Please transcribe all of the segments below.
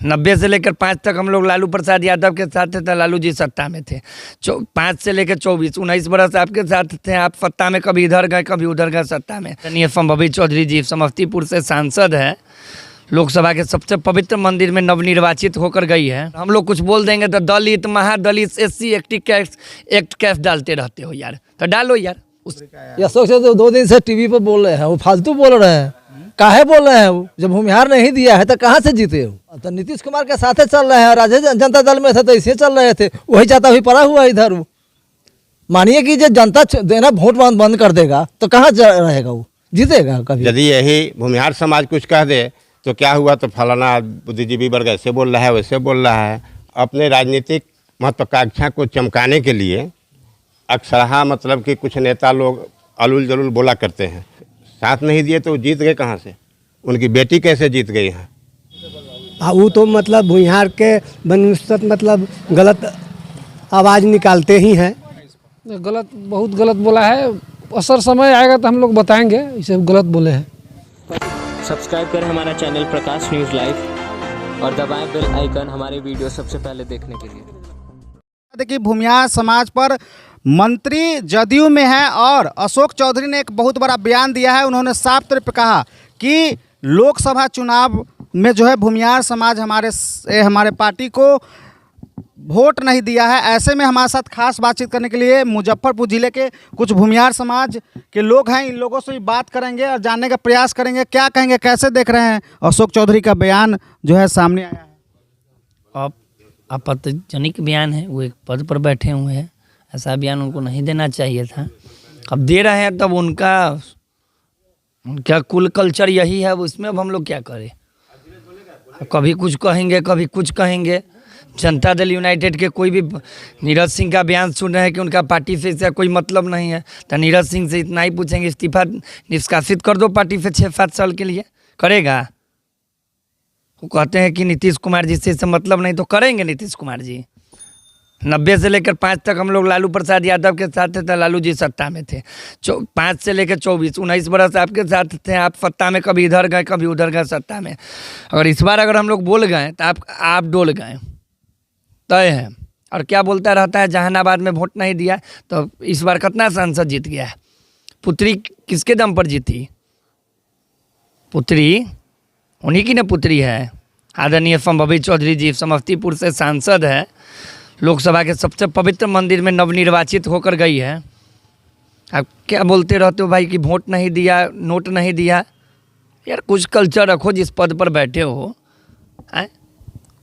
90 से लेकर 5 तक हम लोग लालू प्रसाद यादव के साथ थे, तो लालू जी सत्ता में थे। 5 से लेकर 24 19 बरस आपके साथ थे, आप सत्ता में कभी इधर गए कभी उधर गए सत्ता में। संभवी चौधरी जी समस्तीपुर से सांसद है, लोकसभा के सबसे पवित्र मंदिर में नवनिर्वाचित होकर गई है। हम लोग कुछ बोल देंगे तो दलित महादलित SC एक्ट कैफ डालते रहते हो यार, तो डालो यार। अशोक चौधरी 2 दिन से टीवी पर बोल रहे हैं, वो फालतू बोल रहे हैं। काहे बोल रहे हैं वो? जब भूमिहार नहीं दिया है तो कहाँ से जीते हो? तो नीतीश कुमार के साथ चल रहे हैं, राष्ट्रीय जनता दल में थे तो इसे चल रहे थे, वही चाहता हुई पड़ा हुआ इधर। वो मानिए कि जब जनता देना वोट बंद कर देगा तो कहाँ रहेगा, वो जीतेगा कभी? यदि यही भूमिहार समाज कुछ कह दे तो क्या हुआ, तो फलाना बुद्धिजीवी वर्ग ऐसे बोल रहा है वैसे बोल रहा है। अपने राजनीतिक महत्वाकांक्षा को चमकाने के लिए अक्सरहा मतलब कि कुछ नेता लोग अलुल जलुल बोला करते हैं। साथ नहीं दिए तो जीत गए कहाँ से? उनकी बेटी कैसे जीत गई है? वो तो मतलब भूमिहार के बनस्पत मतलब गलत आवाज़ निकालते ही हैं। गलत, बहुत गलत बोला है। असर समय आएगा तो हम लोग बताएंगे इसे गलत बोले हैं। सब्सक्राइब करें हमारा चैनल प्रकाश न्यूज़ लाइव और दबाएं बेल आइकन हमारे वीडियो सबसे पहले देखने के लिए। देखिए, भूमिहार समाज पर मंत्री जदयू में है और अशोक चौधरी ने एक बहुत बड़ा बयान दिया है। उन्होंने साफ तौर पर कहा कि लोकसभा चुनाव में जो है भूमिहार समाज हमारे पार्टी को वोट नहीं दिया है। ऐसे में हमारे साथ खास बातचीत करने के लिए मुजफ्फरपुर ज़िले के कुछ भूमिहार समाज के लोग हैं। इन लोगों से भी बात करेंगे और जानने का प्रयास करेंगे क्या कहेंगे, कैसे देख रहे हैं अशोक चौधरी का बयान जो है सामने आया है। आपत्तिजनक बयान है, वो एक पद पर बैठे हुए हैं, ऐसा बयान उनको नहीं देना चाहिए था। अब दे रहे हैं तब उनका कुल कल्चर यही है, उसमें अब हम लोग क्या करें? कभी कुछ कहेंगे कभी कुछ कहेंगे। जनता दल यूनाइटेड के कोई भी नीरज सिंह का बयान सुन रहे हैं कि उनका पार्टी से इसका कोई मतलब नहीं है, तो नीरज सिंह से इतना ही पूछेंगे इस्तीफा निष्कासित कर दो पार्टी से 6-7 साल के लिए, करेगा? वो कहते हैं कि नीतीश कुमार जी से मतलब नहीं, तो करेंगे नीतीश कुमार जी। 90 से लेकर 5 तक हम लोग लालू प्रसाद यादव के साथ थे, तो लालू जी सत्ता में थे। 5 से लेकर 24 19 बरस आपके साथ थे, आप सत्ता में कभी इधर गए कभी उधर गए सत्ता में। अगर इस बार अगर हम लोग बोल गए तो आप डोल गए, तय है। और क्या बोलता रहता है, जहानाबाद में वोट नहीं दिया तो इस बार कितना सांसद जीत गया है? पुत्री किसके दम पर जीती? पुत्री उन्हीं की ना पुत्री है। आदरणीय संभवी चौधरी जी समस्तीपुर से सांसद है, लोकसभा के सबसे पवित्र मंदिर में नवनिर्वाचित होकर गई है। आप क्या बोलते रहते हो भाई कि वोट नहीं दिया, नोट नहीं दिया? यार कुछ कल्चर रखो, जिस पद पर बैठे हो है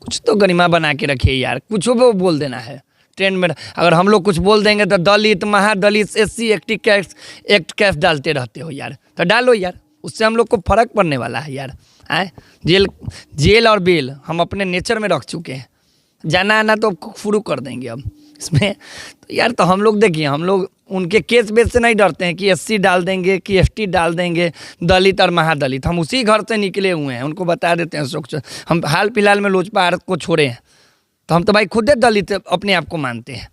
कुछ तो गरिमा बना के रखिए यार। कुछ वो बोल देना है ट्रेंड में। अगर हम लोग कुछ बोल देंगे तो दलित महादलित SC एक्ट कैफ डालते रहते हो यार, तो डालो यार, उससे हम लोग को फर्क पड़ने वाला है यार। जेल और बेल हम अपने नेचर में रख चुके हैं, जाना आना तो शुरू कर देंगे अब इसमें। तो यार तो हम लोग देखिए, हम लोग उनके केस बेस से नहीं डरते हैं कि SC डाल देंगे कि ST डाल देंगे, दलित और महादलित। हम उसी घर से निकले हुए हैं, उनको बता देते हैं। हम हाल फिलहाल में लोजपा को छोड़े हैं, तो हम तो भाई खुद दलित अपने आप को मानते हैं।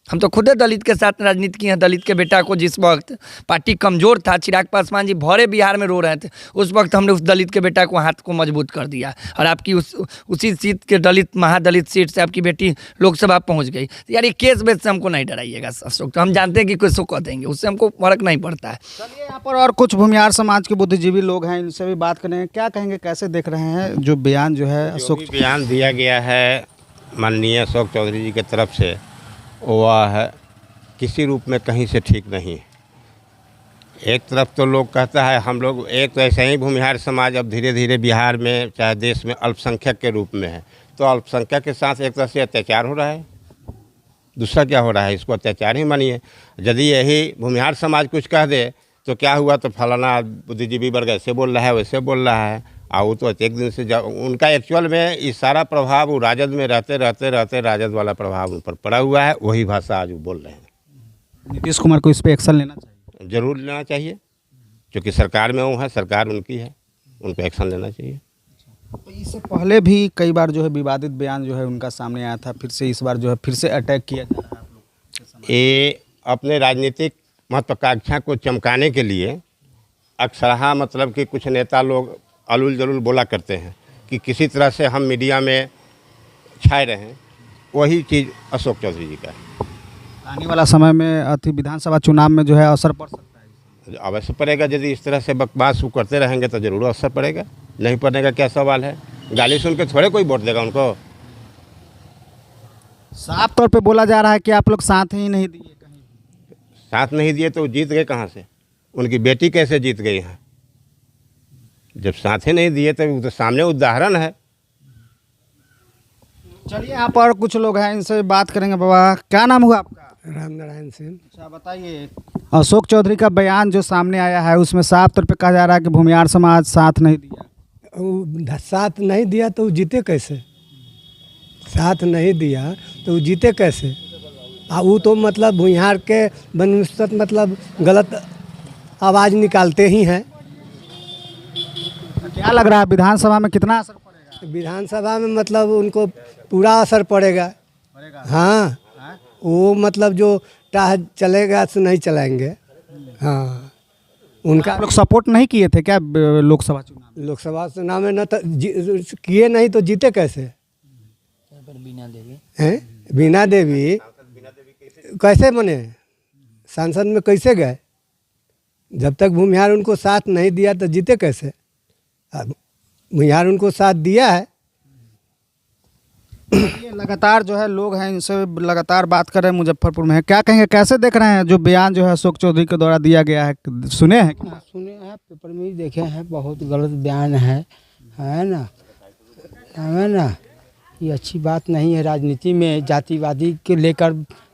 हम तो खुद दलित के साथ राजनीति की हैं। दलित के बेटा को जिस वक्त पार्टी कमज़ोर था, चिराग पासवान जी भरे बिहार में रो रहे थे, उस वक्त हमने उस दलित के बेटा को हाथ को मजबूत कर दिया और आपकी उसी सीट के दलित महादलित सीट से आपकी बेटी लोकसभा पहुंच गई। तो यार ये केस बेस से हमको नहीं डराइएगा अशोक, तो हम जानते हैं कि किसको कह देंगे, उससे हमको फर्क नहीं पड़ता है। चलिए, यहाँ पर और कुछ भूमिहार समाज के बुद्धिजीवी लोग हैं, इनसे भी बात करेंगे। क्या कहेंगे, कैसे देख रहे हैं जो बयान जो है अशोक बयान दिया गया है माननीय अशोक चौधरी जी की तरफ से, वह है किसी रूप में कहीं से ठीक नहीं। एक तरफ तो लोग कहता है हम लोग एक तो ऐसे ही भूमिहार समाज अब धीरे धीरे बिहार में चाहे देश में अल्पसंख्यक के रूप में है, तो अल्पसंख्यक के साथ एक तरह से अत्याचार हो रहा है। दूसरा क्या हो रहा है, इसको अत्याचार ही मानिए। यदि यही भूमिहार समाज कुछ कह दे तो क्या हुआ, तो फलाना बुद्धिजीवी वर्ग ऐसे बोल रहा है वैसे बोल रहा है। वो तो एक दिन से उनका एक्चुअल में इस सारा प्रभाव वो राजद में रहते राजद वाला प्रभाव उन पर पड़ा हुआ है, वही भाषा आज वो बोल रहे हैं। नीतीश कुमार को इस पर एक्शन लेना चाहिए, जरूर लेना चाहिए, क्योंकि सरकार में वो है, सरकार उनकी है, उन पर एक्शन लेना चाहिए। तो इससे पहले भी कई बार जो है विवादित बयान जो है उनका सामने आया था, फिर से इस बार जो है फिर से अटैक किया जा रहा है आप लोग। ये अपने राजनीतिक महत्वाकांक्षा को चमकाने के लिए अक्सरहा मतलब कि कुछ नेता लोग अलुल जलुल बोला करते हैं। कि किसी तरह से हम मीडिया में छाए रहें, वही चीज़ अशोक चौधरी जी का है। आने वाला समय में अति विधानसभा चुनाव में जो है असर पड़ सकता है। अवश्य पड़ेगा, यदि इस तरह से बकवास वो करते रहेंगे तो ज़रूर असर पड़ेगा। नहीं पड़ने का क्या सवाल है? गाली सुन के थोड़े कोई वोट देगा उनको। साफ तौर पे बोला जा रहा है कि आप लोग साथ ही नहीं दिए, कहीं साथ नहीं दिए तो वो जीत गए कहाँ से? उनकी बेटी कैसे जीत गई है? जब साथ ही नहीं दिए तो वो तो सामने उदाहरण है। चलिए यहाँ पर कुछ लोग हैं, इनसे बात करेंगे। बाबा, क्या नाम हुआ आपका? रामनारायण सिंह। अच्छा बताइए, अशोक चौधरी का बयान जो सामने आया है उसमें साफ तौर पे कहा जा रहा है कि भूमिहार समाज साथ नहीं दिया। वो साथ नहीं दिया तो वो जीते कैसे? साथ नहीं दिया तो वो जीते कैसे? वो तो मतलब भूमिहार के बनस्पत मतलब गलत आवाज़ निकालते ही हैं। क्या लग रहा है विधानसभा में कितना असर पड़ेगा? विधानसभा में मतलब उनको पूरा असर पड़ेगा। हाँ, वो मतलब जो टाह चलेगा तो नहीं चलाएंगे। हाँ, उनका आप लोग सपोर्ट नहीं किए थे क्या लोकसभा चुनाव में? लोकसभा चुनाव में न तो किए नहीं तो जीते कैसे? हैं? बीना देवी कैसे बने सांसद में, कैसे गए? जब तक भूमिहार उनको साथ नहीं दिया तो जीते कैसे? अब भूमिहार उनको साथ दिया है। ये लगातार जो है लोग हैं, इनसे लगातार बात कर रहे हैं मुजफ्फरपुर में। क्या कहेंगे, कैसे देख रहे हैं जो बयान जो है अशोक चौधरी के द्वारा दिया गया है? सुने हैं क्या? सुने हैं, पेपर में ही देखे हैं। बहुत गलत बयान है ना, है ना। ये अच्छी बात नहीं है। राजनीति में जातिवादी के लेकर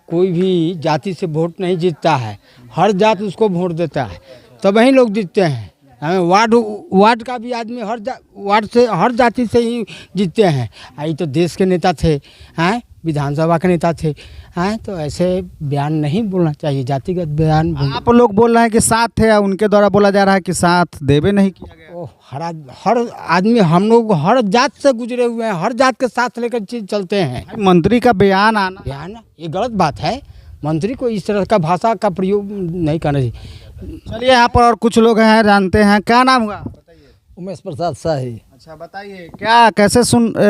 कोई भी जाति से वोट नहीं जीतता है। हर जात उसको वोट देता है, तब वही लोग जीतते हैं। वार्ड का भी आदमी वार्ड से हर जाति से ही जीतते हैं। ये तो देश के नेता थे, हैं, विधानसभा के नेता थे, हैं। तो ऐसे बयान नहीं बोलना चाहिए, जातिगत बयान। आप लोग बोल रहे हैं कि साथ थे, उनके द्वारा बोला जा रहा है कि साथ देवे नहीं किया गया। हर आदमी, हम लोग हर जात से गुजरे हुए हैं, हर जात के साथ लेकर चलते हैं। मंत्री का बयान आना, ये गलत बात है। मंत्री को इस तरह का भाषा का प्रयोग नहीं करना चाहिए। चलिए यहाँ पर और कुछ लोग हैं, जानते हैं। क्या नाम हुआ? उमेश प्रसाद शाही। अच्छा बताइए, क्या कैसे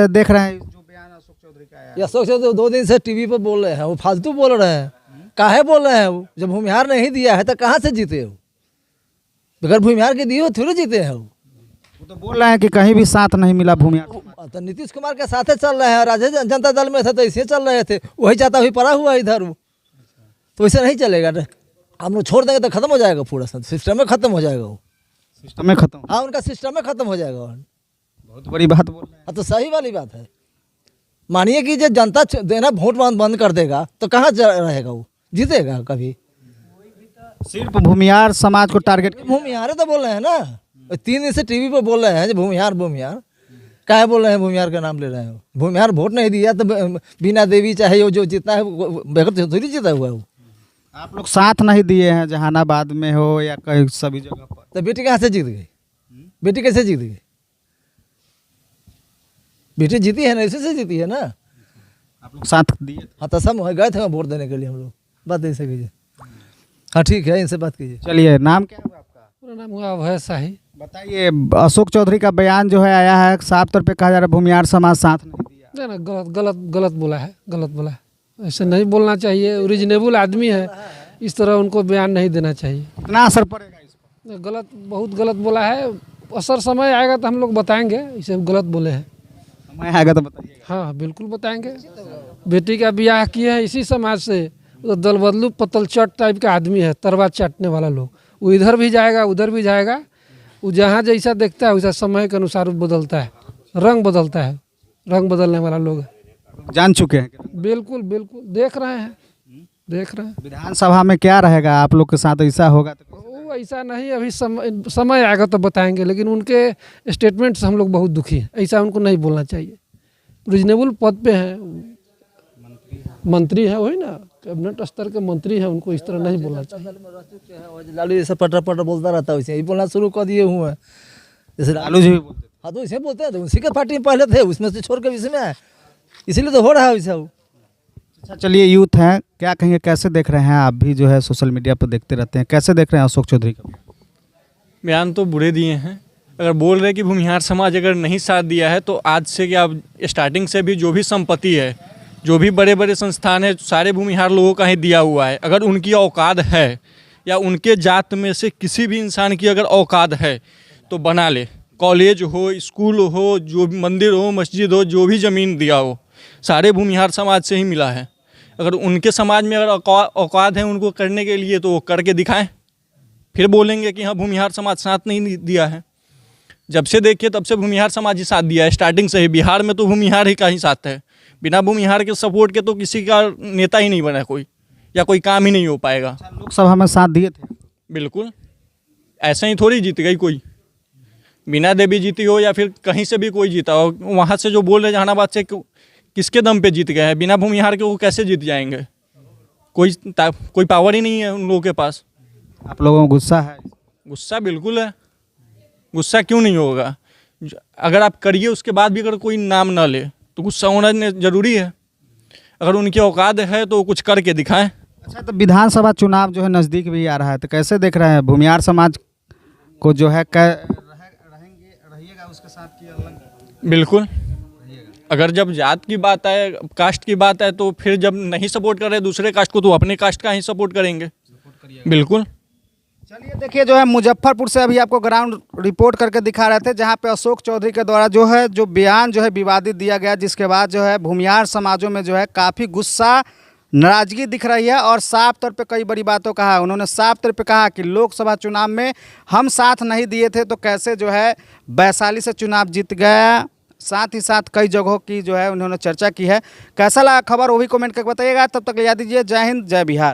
देख रहे हैं जो बयान अशोक चौधरी का आया? ये अशोक चौधरी 2 दिन से टीवी पर बोल रहे हैं, वो फालतू बोल रहे हैं। काहे बोल रहे हैं? वो जब भूमिहार नहीं दिया है तो कहाँ से जीते हो? बगैर भूमिहार के दिए हो थोड़े जीते हैं। वो तो बोल रहे हैं कि कहीं भी साथ नहीं मिला भूमिहार। तो नीतीश कुमार के साथ चल रहे हैं, राष्ट्रीय जनता दल में थे तो ऐसे चल रहे थे, वही चाहता हुई पड़ा हुआ इधर। वो तो ऐसे नहीं चलेगा। हम लोग छोड़ देंगे तो खत्म हो जाएगा, पूरा सिस्टम में खत्म हो जाएगा। वो सिस्टम में खत्म। हाँ, उनका सिस्टम में खत्म हो जाएगा। बहुत बड़ी बात बोल रहे हैं। हाँ, तो सही वाली बात है। मानिए कि जब जनता देना वोट बंद कर देगा तो कहाँ रहेगा? वो जीतेगा कभी? सिर्फ भूमिहार समाज को टारगेट। भूमिहार तो बोल रहे हैं ना, 3 दिन से टीवी पर बोल रहे हैं जो भूमिहार भूमिहार। काहे बोल रहे हैं भूमिहार का नाम ले रहे हैं? भूमिहार वोट नहीं दिया तो बीना देवी चाहे वो जो जीतना है बगैर थोड़ी जीता हुआ है वो। आप लोग साथ नहीं दिए हैं, जहानाबाद में हो या कहीं सभी जगह पर। तो बेटी कहाँ से जीत गई? बेटी कैसे जीत गई? बेटी जीती है ना, इसी से जीती है ना। आप लोग साथ दिए? हाँ, तो सब गए थे वोट देने के लिए हम लोग। बात ऐसे कीजिए। हाँ ठीक है, इनसे बात कीजिए। चलिए, नाम क्या हुआ आपका? पूरा नाम हुआ अभय शाही। बताइए, अशोक चौधरी का बयान जो है आया है, साफ तौर पे कहा जा रहा है भूमिहार समाज साथ नहीं दिया। नहीं ना, गलत बोला है, गलत बोला है। ऐसे नहीं बोलना चाहिए। रीजनेबल आदमी है, इस तरह उनको बयान नहीं देना चाहिए। कितना असर पड़ेगा इस पर? गलत, बहुत गलत बोला है। असर समय आएगा तो हम लोग बताएंगे, इसे गलत बोले हैं। समय आएगा तो बताइएगा। हाँ, बिल्कुल बताएंगे। बेटी का ब्याह किए हैं इसी समाज से। तो दल बदलू पतल चट टाइप का आदमी है, तरवा चाटने वाला लोग। वो इधर भी जाएगा, उधर भी जाएगा। वो जहाँ जैसा देखता है वैसा समय के अनुसार बदलता है, रंग बदलता है। रंग बदलने वाला लोग है। जान चुके हैं? बिल्कुल बिल्कुल देख रहे हैं, देख रहे हैं। विधानसभा में क्या रहेगा आप लोग के साथ? ऐसा होगा तो? वो ऐसा नहीं, अभी समय आएगा तो बताएंगे। लेकिन उनके स्टेटमेंट से हम लोग बहुत दुखी हैं। ऐसा उनको नहीं बोलना चाहिए। रीजनेबल पद पे हैं, मंत्री है, वही ना, कैबिनेट स्तर के मंत्री हैं, उनको इस तरह नहीं बोलना चाहिए। लालू जैसे पटर पटर बोलता रहता है, वैसे ही बोलना शुरू कर दिए हुए हैं। जैसे लालू जी भी बोलते थे। हाँ, तो इसे बोलते हैं। तो उसी के पार्टी में पहले थे, उसमें से छोड़ के इसमें आए, इसीलिए तो हो रहा है वैसा। अच्छा चलिए, यूथ हैं, क्या कहेंगे, कैसे देख रहे हैं? आप भी जो है सोशल मीडिया पर देखते रहते हैं, कैसे देख रहे हैं अशोक चौधरी का बयान? तो बुरे दिए हैं, अगर बोल रहे कि भूमिहार समाज अगर नहीं साथ दिया है तो आज से क्या, स्टार्टिंग से भी जो भी संपत्ति है, जो भी बड़े बड़े संस्थान है, सारे भूमिहार लोगों का ही दिया हुआ है। अगर उनकी औकात है या उनके जात में से किसी भी इंसान की अगर औकात है तो बना ले। कॉलेज हो, स्कूल हो, जो भी मंदिर हो, मस्जिद हो, जो भी ज़मीन दिया हो, सारे भूमिहार समाज से ही मिला है। अगर उनके समाज में अगर औकात है उनको करने के लिए तो वो करके दिखाएं, फिर बोलेंगे कि हाँ भूमिहार समाज साथ नहीं दिया है। जब से देखिए तब से भूमिहार समाज ही साथ दिया है, स्टार्टिंग से ही। बिहार में तो भूमिहार ही का ही साथ है। बिना भूमिहार के सपोर्ट के तो किसी का नेता ही नहीं बना कोई, या कोई काम ही नहीं हो पाएगा। लोकसभा में साथ दिए थे? बिल्कुल, ऐसे ही थोड़ी जीत गई कोई। बीना देवी जीती हो या फिर कहीं से भी कोई जीता हो, वहाँ से जो बोल रहे जहानाबाद से किसके दम पे जीत गए हैं? बिना भूमिहार के वो कैसे जीत जाएंगे? कोई पावर ही नहीं है उन लोगों के पास। आप लोगों को गुस्सा है? गुस्सा बिल्कुल है, गुस्सा क्यों नहीं होगा? अगर आप करिए उसके बाद भी अगर कोई नाम ना ले तो गुस्सा होना ज़रूरी है। अगर उनकी औकात है तो कुछ करके दिखाएं। अच्छा, तो विधानसभा चुनाव जो है नज़दीक भी आ रहा है, तो कैसे देख रहे हैं भूमिहार समाज को जो है रहिएगा उसके साथ की अलग? बिल्कुल, अगर जब जात की बात है, कास्ट की बात है, तो फिर जब नहीं सपोर्ट कर रहे दूसरे कास्ट को तो अपने कास्ट का ही सपोर्ट करेंगे। बिल्कुल। चलिए देखिए, जो है मुजफ्फरपुर से अभी आपको ग्राउंड रिपोर्ट करके दिखा रहे थे, जहां पे अशोक चौधरी के द्वारा जो बयान जो है विवादित दिया गया, जिसके बाद जो है भूमिहार समाजों में जो है काफ़ी गुस्सा, नाराजगी दिख रही है। और साफ तौर पे कई बड़ी बातों कहा उन्होंने। साफ तौर पे कहा कि लोकसभा चुनाव में हम साथ नहीं दिए थे तो कैसे जो है वैशाली से चुनाव जीत गया। साथ ही साथ कई जगहों की जो है उन्होंने चर्चा की है। कैसा लगा खबर वो भी कमेंट करके बताइएगा। तब तक याद दीजिए, जय हिंद, जय बिहार।